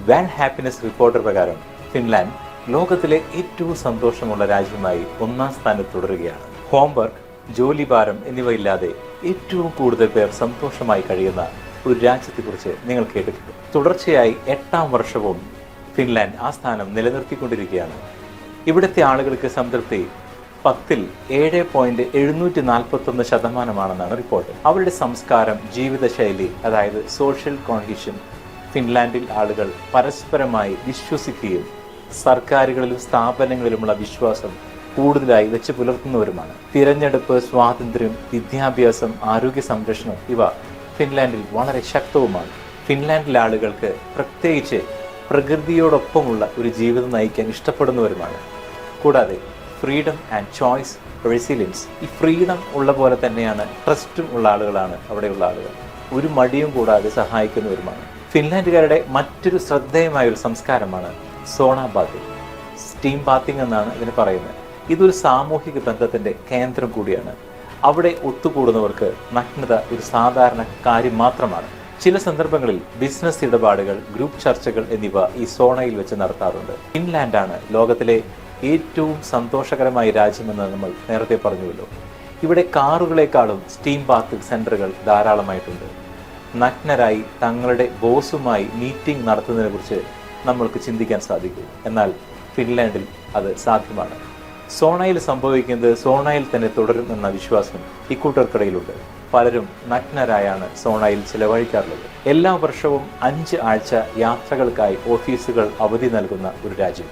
Van happiness report പ്രകാരം Finland ലോകത്തിലെ ഏറ്റവും സന്തോഷമുള്ള രാജ്യമായി 1ാം സ്ഥാനത്ത് തുടരുകയാണ്. ഹോംവർക്ക്, ജോലിഭാരം എന്നിവയില്ലാതെ ഏറ്റവും കൂടുതൽ പേർ സന്തോഷമായി കഴിയുന്ന ഒരു രാജ്യത്തെക്കുറിച്ച് നിങ്ങൾ കേട്ടിട്ടുണ്ട്. തുടർച്ചയായി 8ാം വർഷവും ഫിൻലാൻഡ് ആ സ്ഥാനം നിലനിർത്തിക്കൊണ്ടിരിക്കുകയാണ്. ഇവിടുത്തെ ആളുകൾക്ക് സംതൃപ്തി 10ൽ 7.741% റിപ്പോർട്ട്. അവരുടെ സംസ്കാരം, ജീവിതശൈലി, അതായത് സോഷ്യൽ കോൺഹിഷൻ, ഫിൻലാൻഡിൽ ആളുകൾ പരസ്പരമായി വിശ്വസിക്കുകയും സർക്കാരുകളിലും സ്ഥാപനങ്ങളിലുമുള്ള വിശ്വാസം കൂടുതലായി വെച്ച് പുലർത്തുന്നവരുമാണ്. തിരഞ്ഞെടുപ്പ്, സ്വാതന്ത്ര്യം, വിദ്യാഭ്യാസം, ആരോഗ്യ സംരക്ഷണം ഇവ ഫിൻലാൻഡിൽ വളരെ ശക്തവുമാണ്. ഫിൻലാൻഡിലെ ആളുകൾക്ക് പ്രത്യേകിച്ച് പ്രകൃതിയോടൊപ്പമുള്ള ഒരു ജീവിതം നയിക്കാൻ ഇഷ്ടപ്പെടുന്നവരുമാണ്. കൂടാതെ ഫ്രീഡം ആൻഡ് ചോയ്സ്, റെസിലിയൻസ്, ഈ ഫ്രീഡം ഉള്ള പോലെ തന്നെയാണ് ട്രസ്റ്റും ഉള്ള ആളുകളാണ് അവിടെയുള്ള ആളുകൾ. ഒരു മടിയും കൂടാതെ സഹായിക്കുന്നവരുമാണ്. ഫിൻലാൻഡുകാരുടെ മറ്റൊരു ശ്രദ്ധേയമായ ഒരു സംസ്കാരമാണ് സോണ ബാത്തിങ്. സ്റ്റീം ബാത്തിങ് എന്നാണ് ഇതിന് പറയുന്നത്. ഇതൊരു സാമൂഹിക ബന്ധത്തിന്റെ കേന്ദ്രം കൂടിയാണ്. അവിടെ ഒത്തുകൂടുന്നവർക്ക് നഗ്നത ഒരു സാധാരണ കാര്യം മാത്രമാണ്. ചില സന്ദർഭങ്ങളിൽ ബിസിനസ് ഇടപാടുകൾ, ഗ്രൂപ്പ് ചർച്ചകൾ എന്നിവ ഈ സോണയിൽ വെച്ച് നടത്താറുണ്ട്. ഫിൻലാൻഡാണ് ലോകത്തിലെ ഏറ്റവും സന്തോഷകരമായ രാജ്യമെന്ന് നമ്മൾ നേരത്തെ പറഞ്ഞുവല്ലോ. ഇവിടെ കാറുകളെക്കാളും സ്റ്റീം ബാത്ത് സെന്ററുകൾ ധാരാളമായിട്ടുണ്ട്. നഗ്നരായി തങ്ങളുടെ ബോസുമായി മീറ്റിംഗ് നടത്തുന്നതിനെ കുറിച്ച് നമ്മൾക്ക് ചിന്തിക്കാൻ സാധിക്കും. എന്നാൽ ഫിൻലാൻഡിൽ അത് സാധ്യമാണ്. സോണയിൽ സംഭവിക്കുന്നത് സോണയിൽ തന്നെ തുടരും എന്ന വിശ്വാസം ഇക്കൂട്ടർക്കിടയിലുണ്ട്. പലരും നഗ്നരായാണ് സോണയിൽ ചിലവഴിക്കാറുള്ളത്. എല്ലാ വർഷവും 5 ആഴ്ച യാത്രകൾക്കായി ഓഫീസുകൾ അവധി നൽകുന്ന ഒരു രാജ്യം,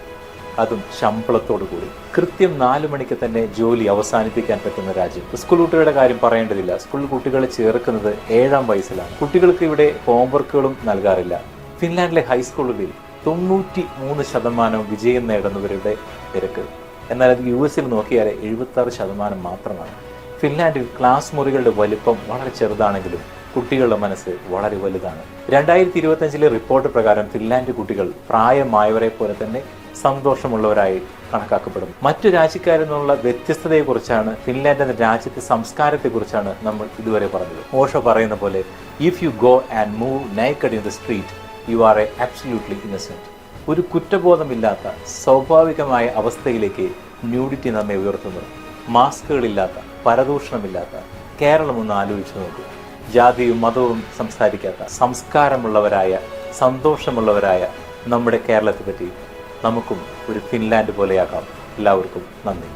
അതും ശമ്പളത്തോടു കൂടി. കൃത്യം 4 മണിക്ക് തന്നെ ജോലി അവസാനിപ്പിക്കാൻ പറ്റുന്ന രാജ്യം. സ്കൂൾ കുട്ടികളുടെ കാര്യം പറയേണ്ടതില്ല. സ്കൂൾ കുട്ടികളെ ചേർക്കുന്നത് 7ാം വയസ്സിലാണ്. കുട്ടികൾക്ക് ഇവിടെ ഹോംവർക്കുകളും നൽകാറില്ല. ഫിൻലാൻഡിലെ ഹൈസ്കൂളുകളിൽ 93% വിജയം നേടുന്നവരുടെ നിരക്ക്. എന്നാൽ അത് US നോക്കിയാൽ 76% മാത്രമാണ്. ഫിൻലാൻഡിൽ ക്ലാസ് മുറികളുടെ വലിപ്പം വളരെ ചെറുതാണെങ്കിലും കുട്ടികളുടെ മനസ്സ് വളരെ വലുതാണ്. 2025 റിപ്പോർട്ട് പ്രകാരം ഫിൻലാൻഡ് കുട്ടികൾ പ്രായമായവരെ പോലെ തന്നെ സന്തോഷമുള്ളവരായി കണക്കാക്കപ്പെടുന്നു. മറ്റു രാജ്യക്കാരിൽ നിന്നുള്ള വ്യത്യസ്തതയെക്കുറിച്ചാണ്, ഫിൻലാൻഡ് എന്ന രാജ്യത്തെ സംസ്കാരത്തെക്കുറിച്ചാണ് നമ്മൾ ഇതുവരെ പറഞ്ഞത്. ഓഷോ പറയുന്ന പോലെ, if you go and move naked in the street you are A absolutely Innocent. ഒരു കുറ്റബോധമില്ലാത്ത സ്വാഭാവികമായ അവസ്ഥയിലേക്ക് ന്യൂഡിറ്റി നമ്മെ ഉയർത്തുന്നു. മാസ്കുകളില്ലാത്ത, പരദൂഷണമില്ലാത്ത കേരളം ഒന്ന് ആലോചിച്ചു നോക്കൂ. ജാതിയും മതവും സംസാരിക്കാത്ത, സംസ്കാരമുള്ളവരായ, സന്തോഷമുള്ളവരായ നമ്മുടെ കേരളത്തെ പറ്റി നമുക്കും ഒരു ഫിൻലാൻഡ് പോലെയാകാം. എല്ലാവർക്കും നന്ദി.